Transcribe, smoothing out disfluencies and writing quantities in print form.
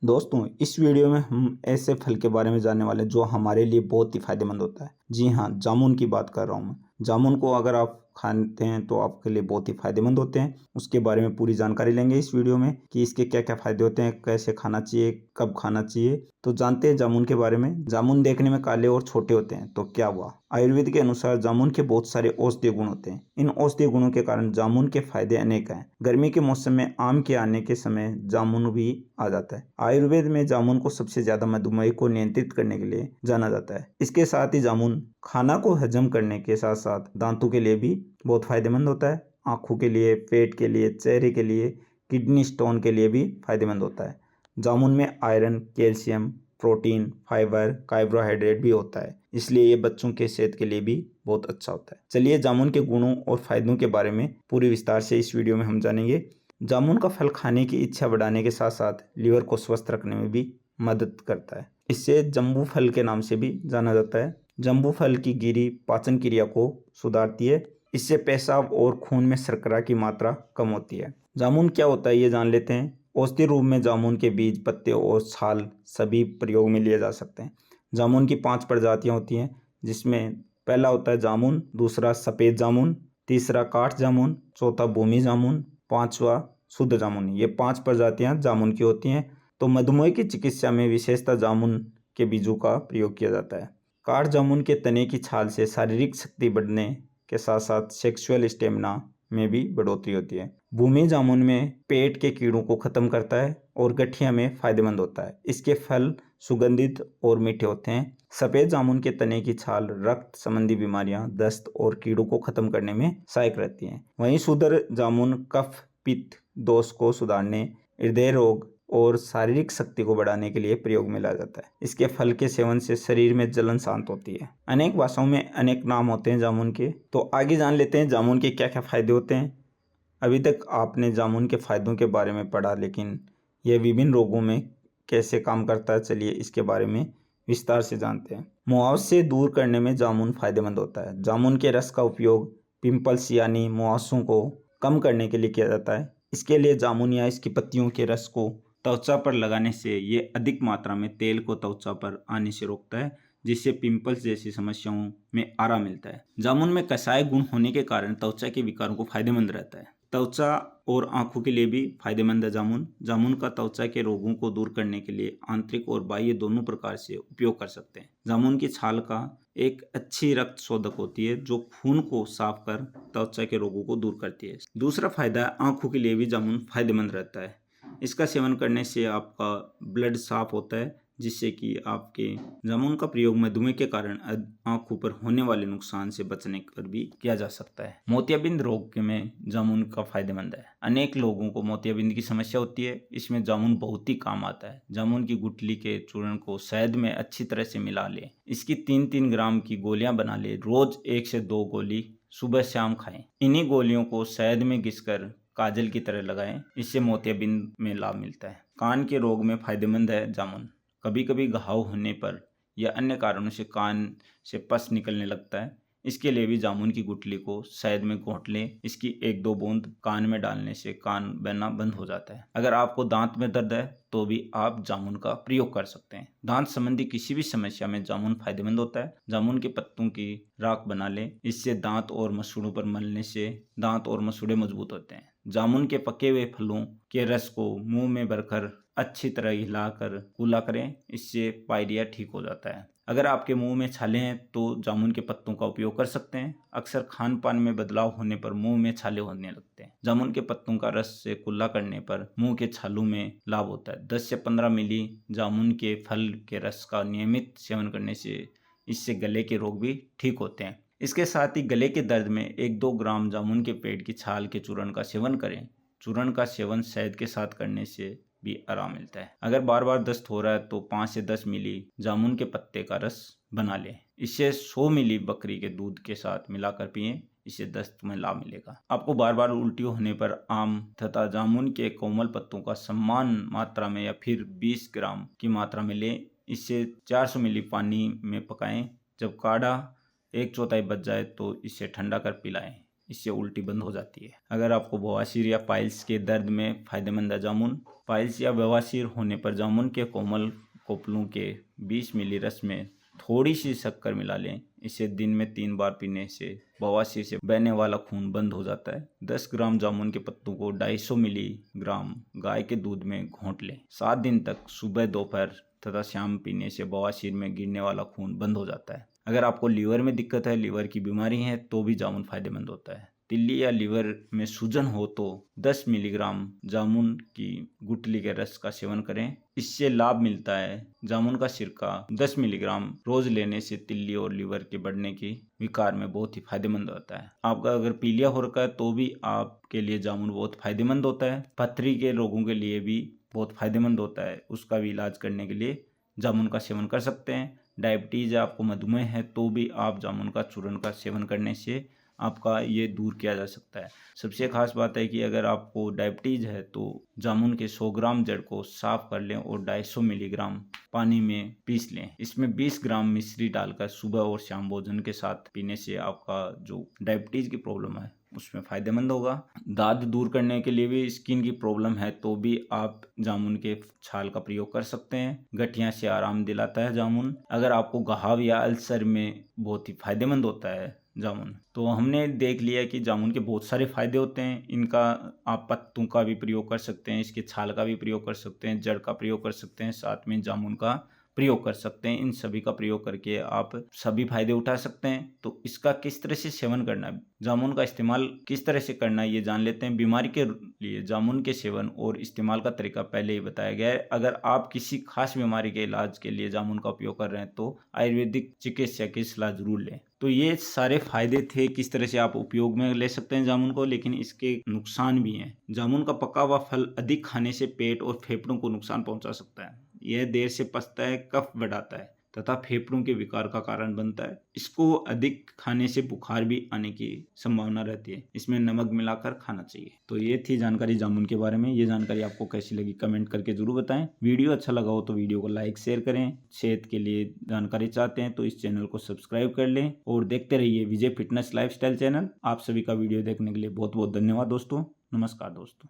दोस्तों, इस वीडियो में हम ऐसे फल के बारे में जानने वाले हैं जो हमारे लिए बहुत ही फायदेमंद होता है। जी हाँ, जामुन की बात कर रहा हूँ मैं। जामुन को अगर आप खाते हैं तो आपके लिए बहुत ही फायदेमंद होते हैं। उसके बारे में पूरी जानकारी लेंगे इस वीडियो में कि इसके क्या क्या फायदे होते हैं, कैसे खाना चाहिए, कब खाना चाहिए। तो जानते हैं जामुन के बारे में। जामुन देखने में काले और छोटे होते हैं, तो क्या हुआ? आयुर्वेद के अनुसार जामुन के बहुत सारे औषधीय गुण होते हैं। इन औषधीय गुणों के कारण जामुन के फायदे अनेक हैं। गर्मी के मौसम में आम के आने के समय जामुन भी आ जाता है। आयुर्वेद में जामुन को सबसे ज्यादा मधुमेह को नियंत्रित करने के लिए जाना जाता है। इसके साथ ही जामुन खाना को हजम करने के साथ साथ दांतों के लिए भी बहुत फायदेमंद होता है। आंखों के लिए, पेट के लिए, चेहरे के लिए, किडनी स्टोन के लिए भी फायदेमंद होता है। जामुन में iron, calcium, protein, fibre, carbohydrate भी होता है, इसलिए ये बच्चों के सेहत के लिए भी बहुत अच्छा होता है। चलिए जामुन के गुणों और फायदों के बारे में पूरी विस्तार से इस वीडियो में हम जानेंगे। जामुन का फल खाने की इच्छा बढ़ाने के साथ साथ लीवर को स्वस्थ रखने में भी मदद करता है। इसे जम्बू फल के नाम से भी जाना जाता है। जम्बू फल की गिरी पाचन क्रिया को सुधारती है। इससे पेशाब और खून में शर्करा की मात्रा कम होती है। जामुन क्या होता है ये जान लेते हैं। औषधि रूप में जामुन के बीज, पत्ते और छाल सभी प्रयोग में लिए जा सकते हैं। जामुन की 5 प्रजातियां होती हैं, जिसमें पहला होता है जामुन, दूसरा सफ़ेद जामुन, तीसरा काठ जामुन, चौथा भूमि जामुन, पांचवा शुद्ध जामुन। ये 5 प्रजातियां जामुन की होती हैं। तो मधुमेह की चिकित्सा में विशेषतः जामुन के बीजों का प्रयोग किया जाता है। काठ जामुन के तने की छाल से शारीरिक शक्ति बढ़ने के साथ साथ सेक्सुअल स्टेमिना में भी बढ़ोतरी होती है। भूमि जामुन में पेट के कीड़ों को खत्म करता है और गठिया में फायदेमंद होता है। इसके फल सुगंधित और मीठे होते हैं। सफेद जामुन के तने की छाल रक्त संबंधी बीमारियां, दस्त और कीड़ों को खत्म करने में सहायक रहती हैं। वहीं शुद्ध जामुन कफ, पित्त दोष को सुधारने, हृदय रोग और शारीरिक शक्ति को बढ़ाने के लिए प्रयोग में लाया जाता है। इसके फल के सेवन से शरीर में जलन शांत होती है। अनेक भाषाओं में अनेक नाम होते हैं जामुन के। तो आगे जान लेते हैं जामुन के क्या क्या फायदे होते हैं। अभी तक आपने जामुन के फायदों के बारे में पढ़ा, लेकिन यह विभिन्न रोगों में कैसे काम करता है, चलिए इसके बारे में विस्तार से जानते हैं। मुहासे दूर करने में जामुन फायदेमंद होता है। जामुन के रस का उपयोग पिंपल्स यानी मुहासों को कम करने के लिए किया जाता है। इसके लिए जामुन या इसकी पत्तियों के रस को त्वचा पर लगाने से ये अधिक मात्रा में तेल को त्वचा पर आने से रोकता है, जिससे पिंपल्स जैसी समस्याओं में आराम मिलता है। जामुन में कसाय गुण होने के कारण त्वचा के विकारों को फायदेमंद रहता है। त्वचा और आंखों के लिए भी फायदेमंद है जामुन। जामुन का त्वचा के रोगों को दूर करने के लिए आंतरिक और बाह्य दोनों प्रकार से उपयोग कर सकते हैं। जामुन की छाल का एक अच्छी रक्त शोधक होती है, जो खून को साफ कर त्वचा के रोगों को दूर करती है। दूसरा फायदा, आंखों के लिए भी जामुन फायदेमंद रहता है। इसका सेवन करने से आपका ब्लड साफ होता है, जिससे कि आपके जामुन का प्रयोग मधुमेह के कारण आंखों पर होने वाले नुकसान से बचने पर भी किया जा सकता है। मोतियाबिंद रोग में जामुन का फायदेमंद है। अनेक लोगों को मोतियाबिंद की समस्या होती है, इसमें जामुन बहुत ही काम आता है। जामुन की गुठली के चूर्ण को शहद में अच्छी तरह से मिला ले। इसकी 3-3 ग्राम की गोलियां बना ले। रोज 1 से 2 गोली सुबह शाम खाएं। इन्हीं गोलियों को शहद में घिसकर काजल की तरह लगाएं, इससे मोतियाबिंद में लाभ मिलता है। कान के रोग में फायदेमंद है जामुन। कभी कभी घाव होने पर या अन्य कारणों से कान से पस निकलने लगता है, इसके लिए भी जामुन की गुठली को शहद में घोंट लें। इसकी 1-2 बूंद कान में डालने से कान बहना बंद हो जाता है। अगर आपको दांत में दर्द है तो भी आप जामुन का प्रयोग कर सकते हैं। दांत संबंधी किसी भी समस्या में जामुन फायदेमंद होता है। जामुन के पत्तों की राख बना लें, इससे दांत और मसूड़ों पर मलने से दांत और मसूड़े मजबूत होते हैं। जामुन के पके हुए फलों के रस को मुंह में भरकर अच्छी तरह हिलाकर कूला करें, इससे पायरिया ठीक हो जाता है। अगर आपके मुंह में छाले हैं तो जामुन के पत्तों का उपयोग कर सकते हैं। अक्सर खान पान में बदलाव होने पर मुंह में छाले होने लगते हैं। जामुन के पत्तों का रस से कुल्ला करने पर मुंह के छालों में लाभ होता है। 10 से 15 मिली जामुन के फल के रस का नियमित सेवन करने से इससे गले के रोग भी ठीक होते हैं। इसके साथ ही गले के दर्द में 1-2 ग्राम जामुन के पेड़ की छाल के चूर्ण का सेवन करें। चूर्ण का सेवन शहद के साथ करने से भी आराम मिलता है। अगर बार बार दस्त हो रहा है तो 5 से 10 मिली जामुन के पत्ते का रस बना लें। इसे 100 मिली बकरी के दूध के साथ मिलाकर पिएं, इससे दस्त में लाभ मिलेगा। आपको बार बार उल्टी होने पर आम तथा जामुन के कोमल पत्तों का समान मात्रा में या फिर 20 ग्राम की मात्रा में लें। इससे 400 मिली पानी में पकाएं। जब काढ़ा 1/4 बच जाए तो इसे ठंडा कर पिलाएं। इससे उल्टी बंद हो जाती है। अगर आपको बवासीर या पाइल्स के दर्द में फ़ायदेमंद है जामुन। पाइल्स या बवासीर होने पर जामुन के कोमल कोपलों के 20 मिली रस में थोड़ी सी शक्कर मिला लें। इसे दिन में 3 बार पीने से बवासीर से बहने वाला खून बंद हो जाता है। 10 ग्राम जामुन के पत्तों को 250 मिलीग्राम गाय के दूध में घोंट लें। 7 दिन तक सुबह, दोपहर तथा शाम पीने से बवासीर में गिरने वाला खून बंद हो जाता है। अगर आपको लीवर में दिक्कत है, लीवर की बीमारी है, तो भी जामुन फायदेमंद होता है। तिल्ली या लीवर में सूजन हो तो 10 मिलीग्राम जामुन की गुठली के रस का सेवन करें, इससे लाभ मिलता है। जामुन का सिरका 10 मिलीग्राम रोज लेने से तिल्ली और लीवर के बढ़ने की विकार में बहुत ही फायदेमंद होता है। आपका अगर पीलिया हो रखा है तो भी आपके लिए जामुन बहुत फायदेमंद होता है। पथरी के रोगों के लिए भी बहुत फायदेमंद होता है, उसका भी इलाज करने के लिए जामुन का सेवन कर सकते हैं। डायबिटीज़ या आपको मधुमेह है तो भी आप जामुन का चूर्ण का सेवन करने से आपका ये दूर किया जा सकता है। सबसे खास बात है कि अगर आपको डायबिटीज़ है तो जामुन के 100 ग्राम जड़ को साफ कर लें और 250 मिलीग्राम पानी में पीस लें। इसमें 20 ग्राम मिश्री डालकर सुबह और शाम भोजन के साथ पीने से आपका जो डायबिटीज़ की प्रॉब्लम है उसमें फ़ायदेमंद होगा। दाद दूर करने के लिए भी, स्किन की प्रॉब्लम है तो भी आप जामुन के छाल का प्रयोग कर सकते हैं। गठिया से आराम दिलाता है जामुन। अगर आपको घाव या अल्सर में बहुत ही फायदेमंद होता है जामुन। तो हमने देख लिया कि जामुन के बहुत सारे फायदे होते हैं। इनका आप पत्तों का भी प्रयोग कर सकते हैं, इसके छाल का भी प्रयोग कर सकते हैं, जड़ का प्रयोग कर सकते हैं, साथ में जामुन का प्रयोग कर सकते हैं। इन सभी का प्रयोग करके आप सभी फायदे उठा सकते हैं। तो इसका किस तरह से सेवन करना है, जामुन का इस्तेमाल किस तरह से करना है, ये जान लेते हैं। बीमारी के लिए जामुन के सेवन और इस्तेमाल का तरीका पहले ही बताया गया है। अगर आप किसी खास बीमारी के इलाज के लिए जामुन का उपयोग कर रहे हैं तो आयुर्वेदिक चिकित्सक की सलाह जरूर लें। तो ये सारे फायदे थे किस तरह से आप उपयोग में ले सकते हैं जामुन को, लेकिन इसके नुकसान भी हैं। जामुन का पका हुआ फल अधिक खाने से पेट और फेफड़ों को नुकसान पहुंचा सकता है। यह देर से पचता है, कफ बढ़ाता है तथा फेफड़ों के विकार का कारण बनता है। इसको अधिक खाने से बुखार भी आने की संभावना रहती है। इसमें नमक मिलाकर खाना चाहिए। तो ये थी जानकारी जामुन के बारे में। ये जानकारी आपको कैसी लगी कमेंट करके जरूर बताएं। वीडियो अच्छा लगा हो तो वीडियो को लाइक शेयर करें। सेहत के लिए जानकारी चाहते हैं तो इस चैनल को सब्सक्राइब कर लें और देखते रहिए विजय फिटनेस लाइफस्टाइल चैनल। आप सभी का वीडियो देखने के लिए बहुत बहुत धन्यवाद दोस्तों। नमस्कार दोस्तों।